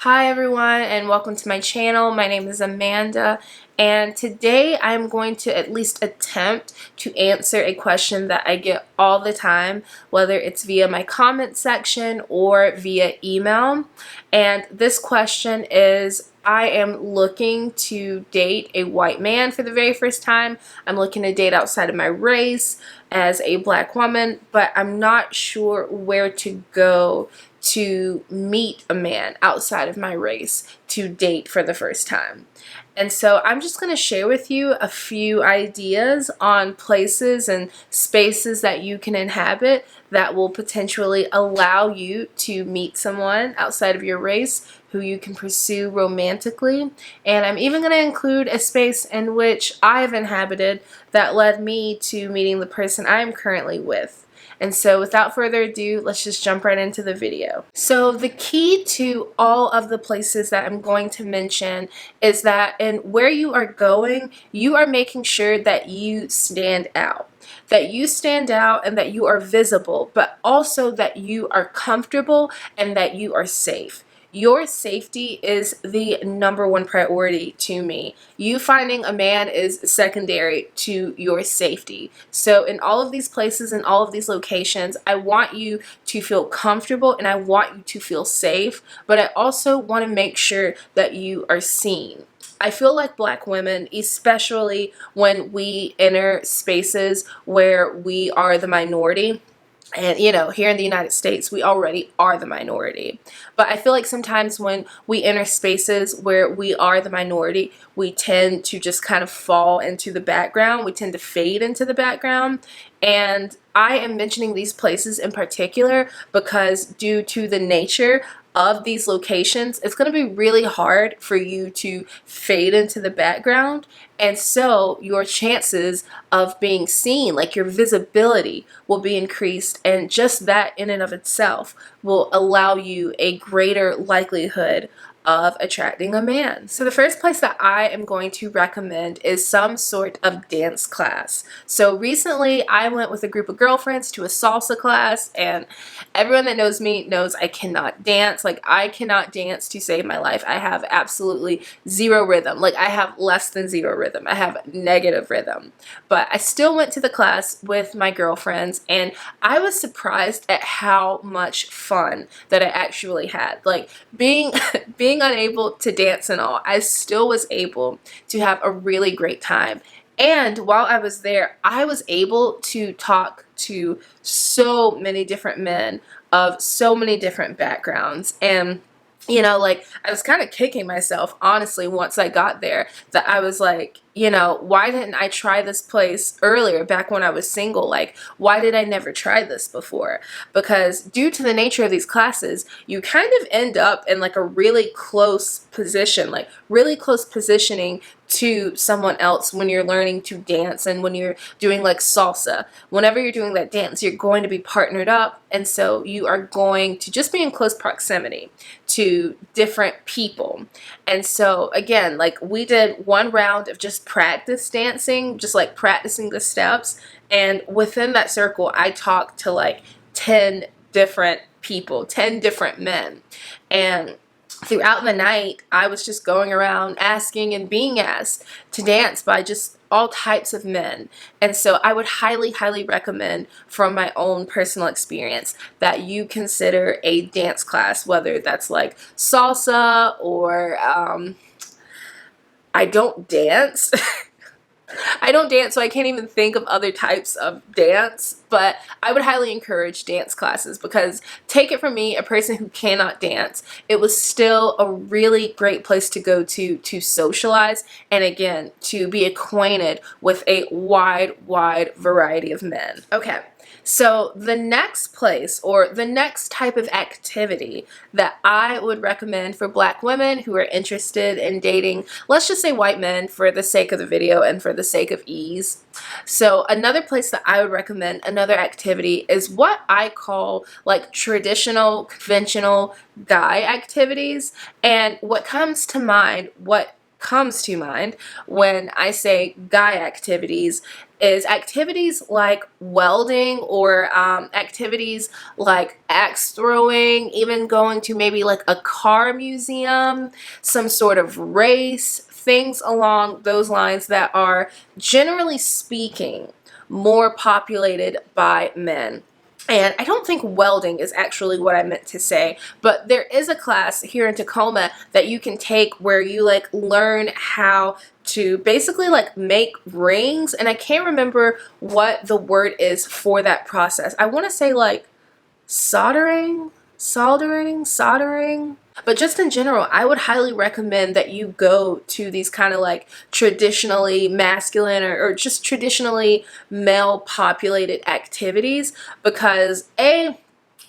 Hi everyone and welcome to my channel. My name is Amanda and today I'm going to at least attempt to answer a question that I get all the time, whether it's via my comment section or via email. And this question is, I am looking to date a white man for the very first time. I'm looking to date outside of my race as a black woman, but I'm not sure where to go to meet a man outside of my race to date for the first time. And so I'm just going to share with you a few ideas on places and spaces that you can inhabit that will potentially allow you to meet someone outside of your race who you can pursue romantically. And I'm even going to include a space in which I've inhabited that led me to meeting the person I am currently with. And so without further ado, let's just jump right into the video. So the key to all of the places that I'm going to mention is that in where you are going, you are making sure that you stand out. That you stand out and that you are visible, but also that you are comfortable and that you are safe. Your safety is the number one priority to me. You finding a man is secondary to your safety. So in all of these places, in all of these locations, I want you to feel comfortable and I want you to feel safe, but I also want to make sure that you are seen. I feel like black women, especially when we enter spaces where we are the minority, and here in the United States, we already are the minority. But I feel like sometimes when we enter spaces where we are the minority, we tend to just kind of fall into the background. We tend to fade into the background. And I am mentioning these places in particular because due to the nature of these locations, it's going to be really hard for you to fade into the background. And so your chances of being seen, like your visibility, will be increased. And just that in and of itself will allow you a greater likelihood of attracting a man. So the first place that I am going to recommend is some sort of dance class. So recently I went with a group of girlfriends to a salsa class, and everyone that knows me knows I cannot dance. Like, I cannot dance to save my life. I have absolutely zero rhythm. Like, I have less than zero rhythm. I have negative rhythm. But I still went to the class with my girlfriends, and I was surprised at how much fun that I actually had. Like, being being unable to dance and all, I still was able to have a really great time. And while I was there, I was able to talk to so many different men of so many different backgrounds. And like, I was kind of kicking myself, honestly, once I got there, that I was like, why didn't I try this place earlier, back when I was single? Like, why did I never try this before? Because due to the nature of these classes, you kind of end up in like a really close position, like really close positioning to someone else when you're learning to dance and when you're doing like salsa. Whenever you're doing that dance, you're going to be partnered up, and so you are going to just be in close proximity to different people. And so again, like, we did one round of just practice dancing, just like practicing the steps, and within that circle I talked to like 10 different people, 10 different men. And throughout the night, I was just going around asking and being asked to dance by just all types of men. And so I would highly, highly recommend, from my own personal experience, that you consider a dance class, whether that's like salsa or I don't dance. I don't dance, so I can't even think of other types of dance, but I would highly encourage dance classes because, take it from me, a person who cannot dance, it was still a really great place to go to socialize, and again, to be acquainted with a wide, wide variety of men. Okay. So the next place, or the next type of activity that I would recommend for black women who are interested in dating, let's just say white men for the sake of the video and for the sake of ease. So another place that I would recommend, another activity, is what I call like traditional, conventional guy activities. And what comes to mind when I say guy activities is activities like welding or activities like axe throwing, even going to maybe like a car museum, some sort of race, things along those lines that are, generally speaking, more populated by men. And I don't think welding is actually what I meant to say, but there is a class here in Tacoma that you can take where you like learn how to basically like make rings, and I can't remember what the word is for that process. I want to say like soldering. But just in general, I would highly recommend that you go to these kind of like traditionally masculine or just traditionally male populated activities because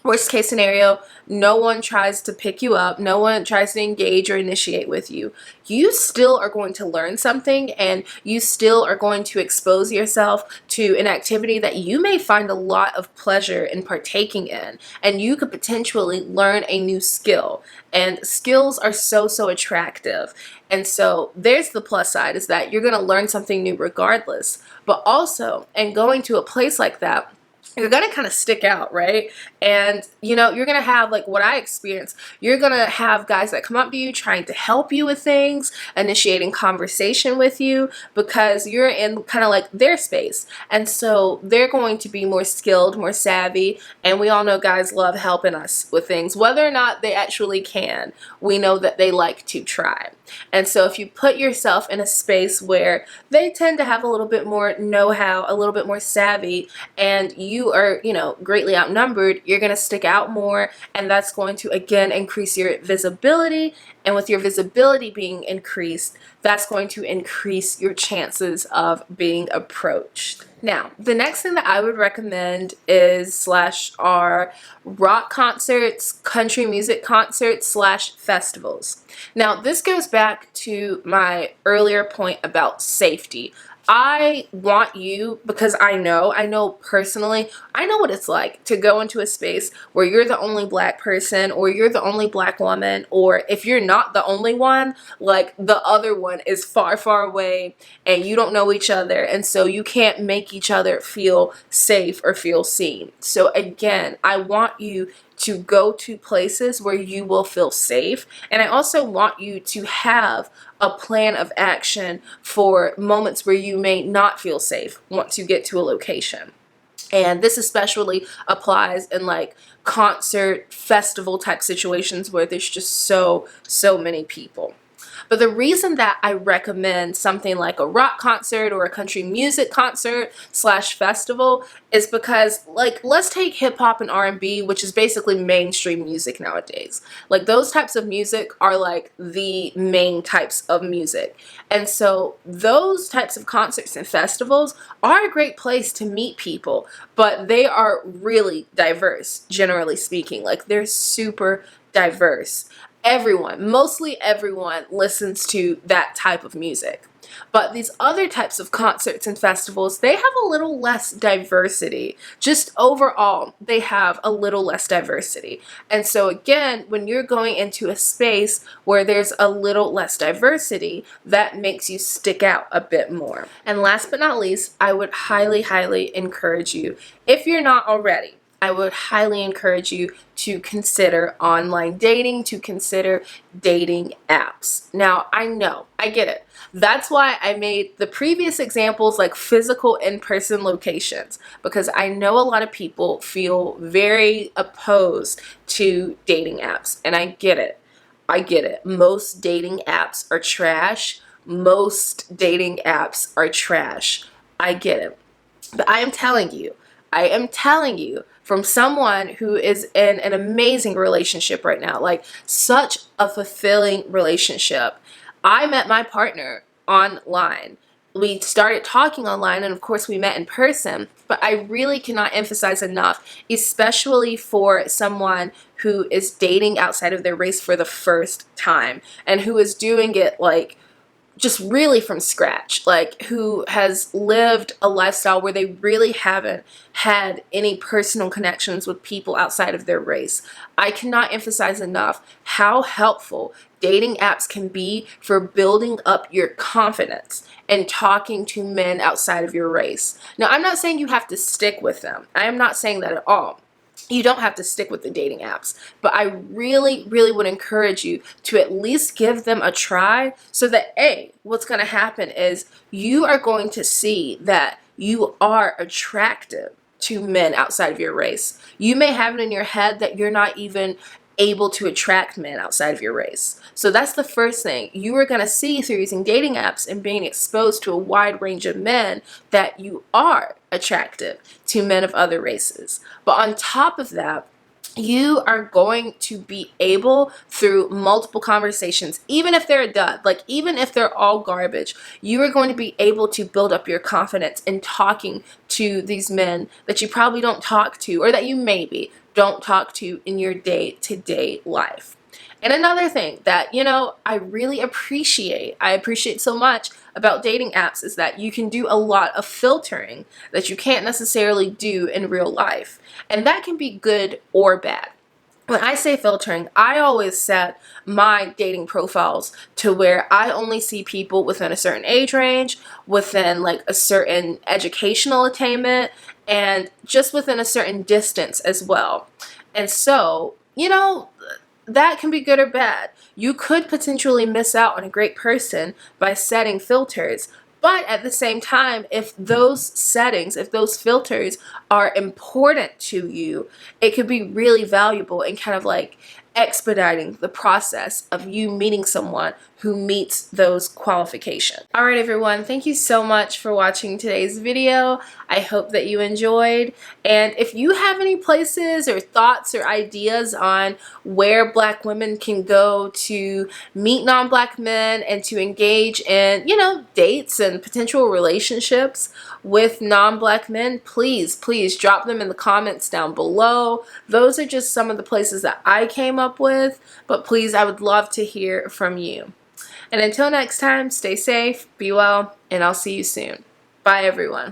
worst case scenario, no one tries to pick you up, no one tries to engage or initiate with you. You still are going to learn something, and you still are going to expose yourself to an activity that you may find a lot of pleasure in partaking in, and you could potentially learn a new skill. And skills are so attractive. And so there's the plus side, is that you're going to learn something new regardless. But also, and going to a place like that, you're going to kind of stick out, right? And, you know, you're going to have like what I experienced. You're going to have guys that come up to you trying to help you with things, initiating conversation with you because you're in kind of like their space. And so they're going to be more skilled, more savvy. And we all know guys love helping us with things. Whether or not they actually can, we know that they like to try. And so if you put yourself in a space where they tend to have a little bit more know-how, a little bit more savvy, and you are, you know, greatly outnumbered, you're going to stick out more, and that's going to again increase your visibility. And with your visibility being increased, that's going to increase your chances of being approached. Now, the next thing that I would recommend is are rock concerts, country music concerts / festivals. Now, this goes back to my earlier point about safety. I want you, because I know personally, I know what it's like to go into a space where you're the only black person or you're the only black woman, or if you're not the only one, like the other one is far away and you don't know each other, and so you can't make each other feel safe or feel seen. So again, I want you to go to places where you will feel safe. And I also want you to have a plan of action for moments where you may not feel safe once you get to a location. And this especially applies in like concert, festival type situations where there's just so many people. But the reason that I recommend something like a rock concert or a country music concert / festival is because, like, let's take hip hop and R&B, which is basically mainstream music nowadays. Like, those types of music are like the main types of music. And so those types of concerts and festivals are a great place to meet people, but they are really diverse, generally speaking. Like, they're super diverse. Mostly everyone listens to that type of music. But these other types of concerts and festivals, they have a little less diversity. Just overall, they have a little less diversity. And so again, when you're going into a space where there's a little less diversity, that makes you stick out a bit more. And last but not least, I would highly encourage you, if you're not already, I would highly encourage you to consider online dating, to consider dating apps. Now, I know, I get it. That's why I made the previous examples like physical in-person locations, because I know a lot of people feel very opposed to dating apps, and I get it. I get it. Most dating apps are trash. Most dating apps are trash. I get it. But I am telling you, from someone who is in an amazing relationship right now, like such a fulfilling relationship. I met my partner online. We started talking online, and of course we met in person, but I really cannot emphasize enough, especially for someone who is dating outside of their race for the first time and who is doing it like just really from scratch, like who has lived a lifestyle where they really haven't had any personal connections with people outside of their race. I cannot emphasize enough how helpful dating apps can be for building up your confidence and talking to men outside of your race. Now, I'm not saying you have to stick with them. I am not saying that at all. You don't have to stick with the dating apps, but I really, really would encourage you to at least give them a try so that what's going to happen is you are going to see that you are attractive to men outside of your race. You may have it in your head that you're not even able to attract men outside of your race. So that's the first thing. You are going to see through using dating apps and being exposed to a wide range of men that you are attractive to men of other races. But on top of that, you are going to be able, through multiple conversations, even if they're a dud, like even if they're all garbage, you are going to be able to build up your confidence in talking to these men that you probably don't talk to, or that you maybe don't talk to in your day-to-day life. And another thing that, I really appreciate so much about dating apps is that you can do a lot of filtering that you can't necessarily do in real life. And that can be good or bad. When I say filtering, I always set my dating profiles to where I only see people within a certain age range, within like a certain educational attainment, and just within a certain distance as well. And so, that can be good or bad. You could potentially miss out on a great person by setting filters. But at the same time, if those settings, if those filters are important to you, it could be really valuable in kind of like expediting the process of you meeting someone who meets those qualifications. All right, everyone, thank you so much for watching today's video. I hope that you enjoyed. And if you have any places or thoughts or ideas on where Black women can go to meet non-Black men and to engage in, dates and potential relationships with non-Black men, please drop them in the comments down below. Those are just some of the places that I came up with, but please, I would love to hear from you. And until next time, stay safe, be well, and I'll see you soon. Bye, everyone.